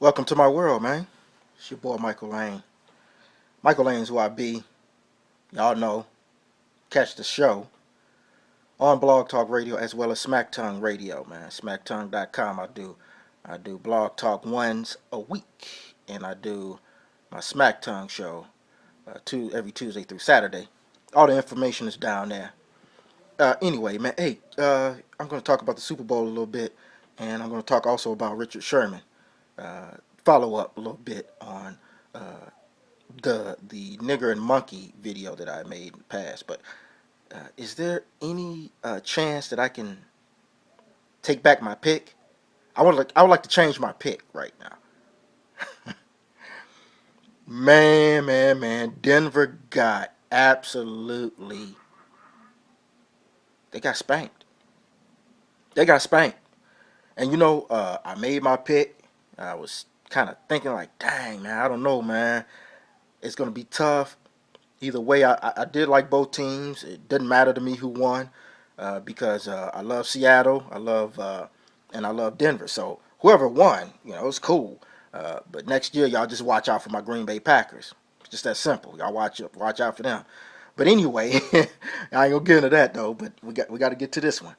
Welcome to my world, man. It's your boy Michael Lane. Michael Lane's who I be. Y'all know. Catch the show on Blog Talk Radio as well as Smack Tongue Radio, man. SmackTongue.com. I do Blog Talk once a week, and I do my Smack Tongue show every Tuesday through Saturday. All the information is down there. Anyway, man, hey, I'm going to talk about the Super Bowl a little bit, and I'm going to talk also about Richard Sherman. Uh, Follow up a little bit on the nigger and monkey video that I made in the past. But is there any chance that I can take back my pick? I would like to change my pick right now. Man, Denver got absolutely. They got spanked. They got spanked. And I made my pick. I was kind of thinking like, dang, man, I don't know, man. It's gonna be tough. Either way, I did like both teams. It doesn't matter to me who won because I love Seattle, and I love Denver. So whoever won, it's cool. But next year, y'all just watch out for my Green Bay Packers. It's just that simple. Y'all watch out for them. But anyway, I ain't gonna get into that though. But we got to get to this one.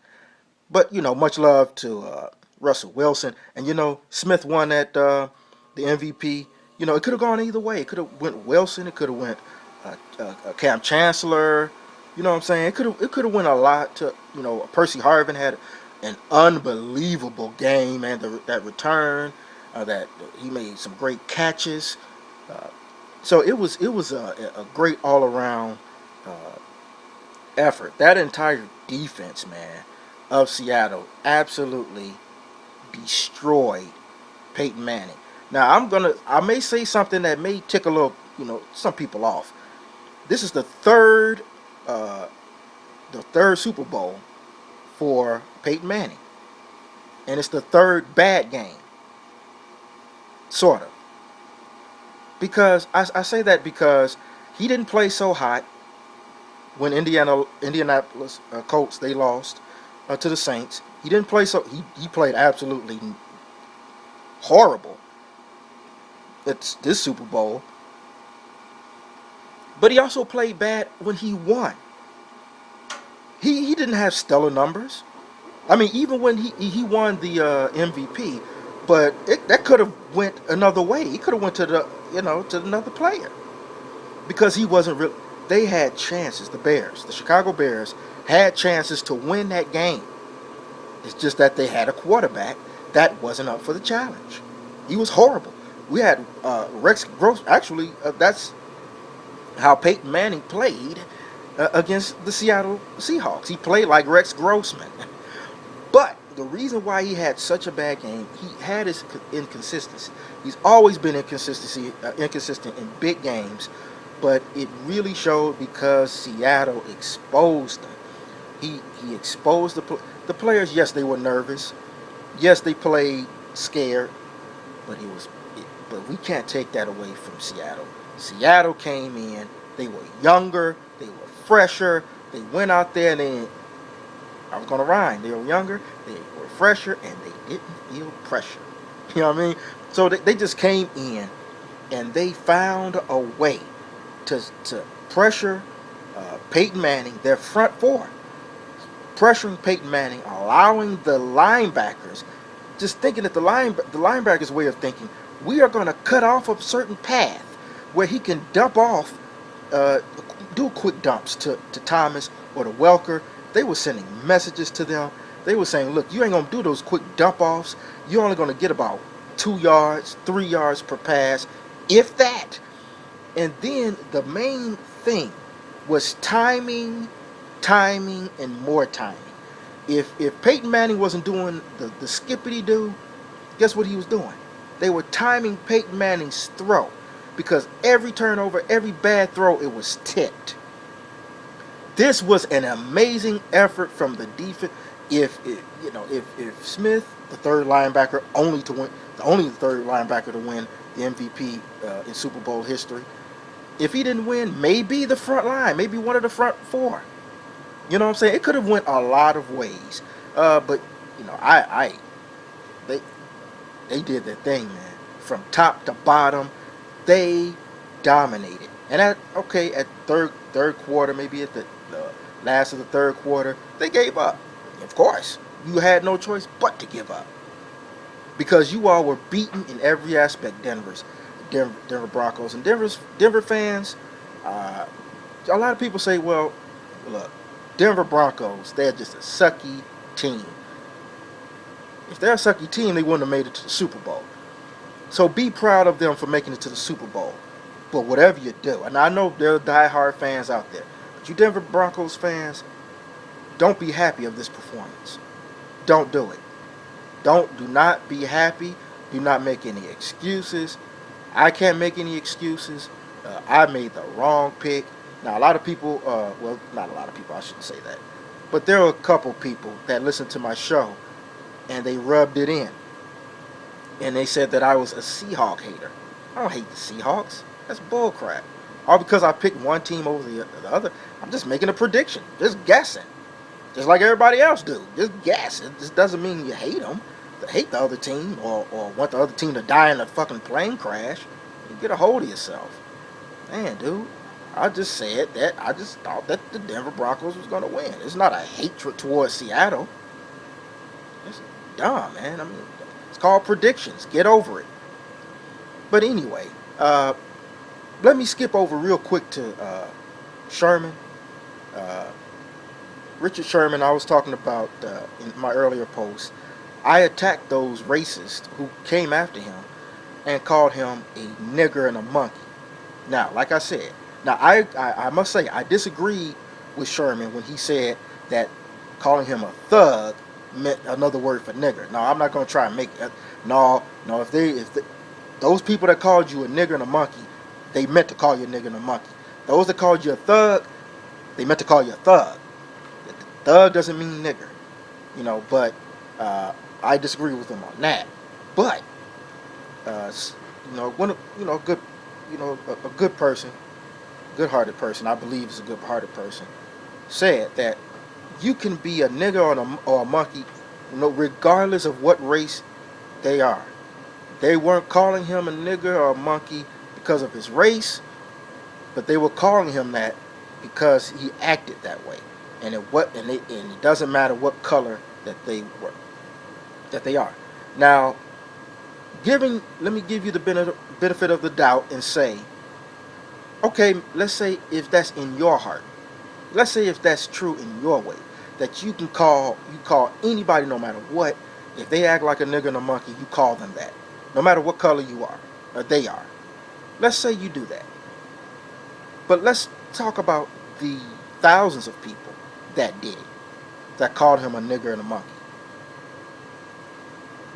But much love to Russell Wilson, and Smith won at the MVP. It could have gone either way. It could have went Wilson. It could have went Cam Chancellor. You know what I'm saying? It could have went a lot to Percy Harvin had an unbelievable game, and that return that he made some great catches. Uh, so it was a great all around uh, effort. That entire defense, man, of Seattle absolutely destroyed Peyton Manning. Now I may say something that may tick a little, some people off. This is uh, the third Super Bowl for Peyton Manning, and it's the third bad game, sort of. Because I say that because he didn't play so hot when Indianapolis Colts they lost to the Saints. He didn't play so he played absolutely horrible at this Super Bowl, but he also played bad when he won. He didn't have stellar numbers. I mean, even when he won the MVP, but that could have went another way. He could have went to to another player because he wasn't real. They had chances. The Chicago Bears, had chances to win that game. It's just that they had a quarterback that wasn't up for the challenge. He was horrible. We had Rex Gross. Actually, that's how Peyton Manning played against the Seattle Seahawks. He played like Rex Grossman. But the reason why he had such a bad game, he had his inconsistency. He's always been inconsistent in big games, but it really showed because Seattle exposed them. He exposed the players. Yes, they were nervous. Yes, they played scared, but but we can't take that away from Seattle. Seattle came in. They were younger. They were fresher. They went out there and I was gonna rhyme. They were younger. They were fresher, and they didn't feel pressure. You know what I mean? So they just came in and they found a way to pressure Peyton Manning, their front four, pressuring Peyton Manning, allowing the linebackers, just thinking that the linebackers' way of thinking, we are going to cut off a certain path where he can dump off, do quick dumps to Thomas or to Welker. They were sending messages to them. They were saying, look, you ain't going to do those quick dump offs. You're only going to get about 2 yards, 3 yards per pass, if that. And then the main thing was timing, and more timing. If Peyton Manning wasn't doing the skippity do, guess what he was doing? They were timing Peyton Manning's throw because every turnover, every bad throw, it was tipped. This was an amazing effort from the defense. If Smith, the third linebacker, only the third linebacker to win the MVP in Super Bowl history, if he didn't win, maybe the front line, maybe one of the front four. You know what I'm saying? It could have went a lot of ways, but they did their thing, man. from top to bottom. They dominated. And at third quarter, maybe at the last of the third quarter, they gave up. Of course, you had no choice but to give up because you all were beaten in every aspect. Denver Broncos and Denver fans. A lot of people say, well, look, Denver Broncos, they're just a sucky team. If they're a sucky team, they wouldn't have made it to the Super Bowl. So be proud of them for making it to the Super Bowl. But whatever you do, and I know there are diehard fans out there, but you Denver Broncos fans, don't be happy of this performance. Don't do it. Do not be happy. Do not make any excuses. I can't make any excuses. I made the wrong pick. Now, a lot of people, well, not a lot of people, I shouldn't say that. But there are a couple people that listen to my show, and they rubbed it in. And they said that I was a Seahawk hater. I don't hate the Seahawks. That's bullcrap. All because I picked one team over the other. I'm just making a prediction. Just guessing. Just like everybody else do. Just guess. It just doesn't mean you hate them. To hate the other team or want the other team to die in a fucking plane crash. You get a hold of yourself. Man, dude. I just said that. I just thought that the Denver Broncos was going to win. It's not a hatred towards Seattle. It's dumb, man. I mean, it's called predictions. Get over it. But anyway, let me skip over real quick to Sherman. Richard Sherman, I was talking about in my earlier post. I attacked those racists who came after him and called him a nigger and a monkey. Now, like I said, I must say, I disagreed with Sherman when he said that calling him a thug meant another word for nigger. No, I'm not going to try and make it. No, if those people that called you a nigger and a monkey, they meant to call you a nigger and a monkey. Those that called you a thug, they meant to call you a thug. Thug doesn't mean nigger, but I disagree with them on that. But a good person, good-hearted person, I believe is a good-hearted person, said that you can be a nigger or a monkey, regardless of what race they are. They weren't calling him a nigger or a monkey because of his race, but they were calling him that because he acted that way. And it doesn't matter what color that they are. Now, let me give you the benefit of the doubt and say, okay, let's say if that's in your heart, let's say if that's true in your way, that you call anybody no matter what, if they act like a nigger and a monkey, you call them that, no matter what color you are or they are. Let's say you do that. But let's talk about the thousands of people that did it, that called him a nigger and a monkey.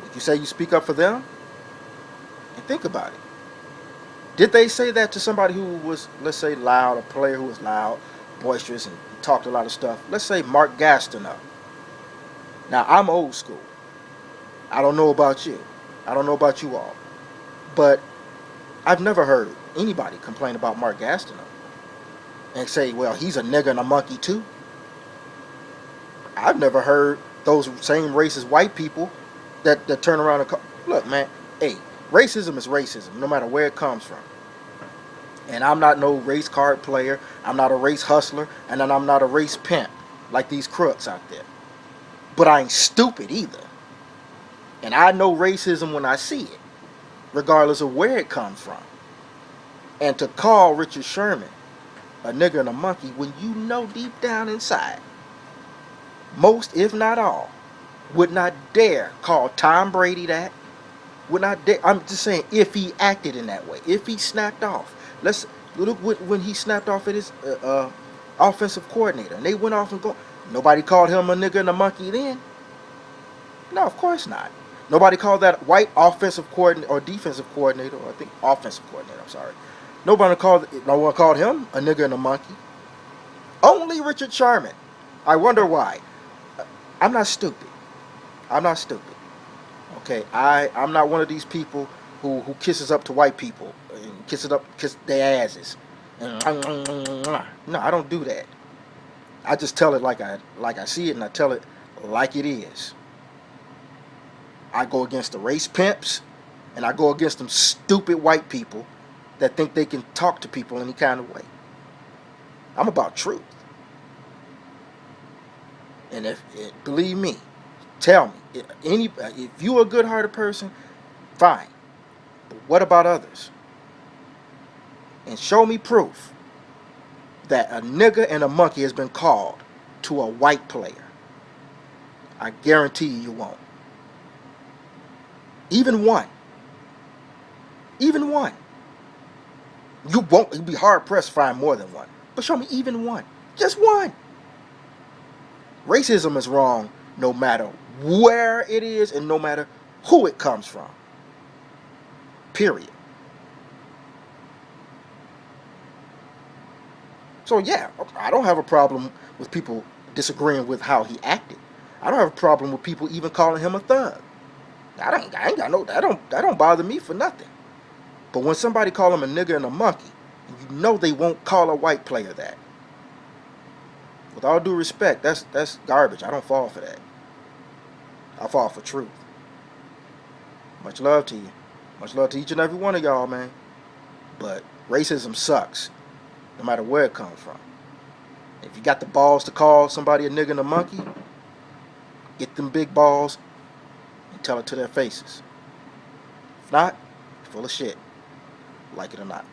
Would you say you speak up for them? And think about it. Did they say that to somebody who was, let's say, loud, a player who was loud, boisterous, and talked a lot of stuff? Let's say Mark Gastineau. Now, I'm old school. I don't know about you. I don't know about you all. But I've never heard anybody complain about Mark Gastineau and say, well, he's a nigger and a monkey too. I've never heard those same racist white people that turn around and call, look, man, hey, racism is racism, no matter where it comes from. And I'm not no race card player. I'm not a race hustler. And then I'm not a race pimp like these crooks out there. But I ain't stupid either. And I know racism when I see it, regardless of where it comes from. And to call Richard Sherman a nigger and a monkey when you know deep down inside, most, if not all, would not dare call Tom Brady that. Would not dare. I'm just saying, if he acted in that way, if he snapped off. Let's look when he snapped off at his offensive coordinator, and they went off and go. Nobody called him a nigger and a monkey then. No, of course not. Nobody called that white offensive coordinator or defensive coordinator, or I think offensive coordinator. I'm sorry. No one called him a nigger and a monkey. Only Richard Sherman. I wonder why. I'm not stupid. I'm not stupid. Okay, I'm not one of these people who kisses up to white people and kiss their asses. No, I don't do that. I just tell it like I see it, and I tell it like it is. I go against the race pimps And I go against them stupid white people that think they can talk to people any kind of way. I'm about truth. And believe me, tell me, if you're a good-hearted person, fine. But what about others? And show me proof that a nigger and a monkey has been called to a white player. I guarantee you won't. Even one. Even one. You won't. You'd be hard-pressed to find more than one. But show me even one. Just one. Racism is wrong no matter where it is and no matter who it comes from. Period. So yeah, I don't have a problem with people disagreeing with how he acted. I don't have a problem with people even calling him a thug. I ain't got no, that don't bother me for nothing. But when somebody call him a nigger and a monkey, you know they won't call a white player that. With all due respect, that's garbage. I don't fall for that. I fall for truth. Much love to you. Much love to each and every one of y'all, man. But racism sucks, no matter where it comes from. If you got the balls to call somebody a nigger and a monkey, get them big balls and tell it to their faces. If not, you're full of shit. Like it or not.